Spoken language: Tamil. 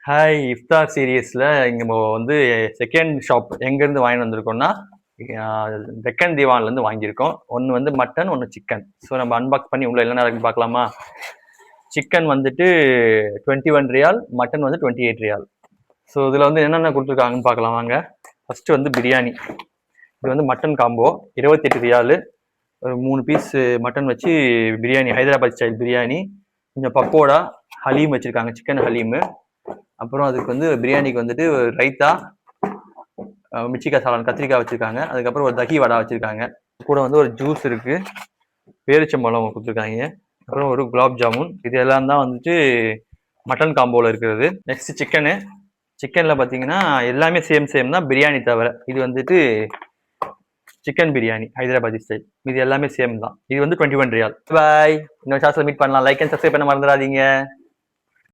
ஹாய் இஃப்தார் சீரியஸில் இங்கே நம்ம வந்து செகண்ட் ஷாப் எங்கேருந்து வாங்கிட்டு வந்திருக்கோம்னா டெக்கன் திவான்லேருந்து வாங்கியிருக்கோம். ஒன்று வந்து மட்டன், ஒன்று சிக்கன். ஸோ நம்ம அன்பாக்ஸ் பண்ணி உள்ள என்ன இருக்குன்னு பார்க்கலாமா? சிக்கன் வந்துட்டு 21 ரியால், மட்டன் வந்து 28 ரியால். ஸோ இதில் வந்து என்னென்ன கொடுத்துருக்காங்கன்னு பார்க்கலாம் வாங்க. ஃபஸ்ட்டு வந்து பிரியாணி. இது வந்து மட்டன் காம்போ 28 ரியாலு. ஒரு 3 பீஸ் மட்டன் வச்சு பிரியாணி, ஹைதராபாத் ஸ்டைல் பிரியாணி. கொஞ்சம் பக்கோடா, ஹலீம் வச்சுருக்காங்க, சிக்கன் ஹலீமு. அப்புறம் அதுக்கு வந்து பிரியாணிக்கு வந்துட்டு ரைத்தா, மிச்சிக்காய் சாலான், கத்திரிக்காய் வச்சுருக்காங்க. அதுக்கப்புறம் ஒரு தகி வடை வச்சுருக்காங்க. கூட வந்து ஒரு ஜூஸ் இருக்குது, பேரிச்சம்பழம் கொடுத்துருக்காங்க. அப்புறம் ஒரு குலாப் ஜாமுன். இது எல்லாம் தான் வந்துட்டு மட்டன் காம்போவில் இருக்கிறது. Next chicken. சிக்கனில் பார்த்தீங்கன்னா எல்லாமே சேம் தான், பிரியாணி தவிர. இது வந்துட்டு சிக்கன் பிரியாணி ஹைதராபாதி ஸ்டைல். இது எல்லாமே சேம் தான். இது வந்து 21 ரியால். பாய். இன்னொரு சான்ஸ்ல மீட் பண்ணலாம். லைக் அண்ட் சப்ஸ்கிரைப் பண்ண மறந்துடாதீங்க.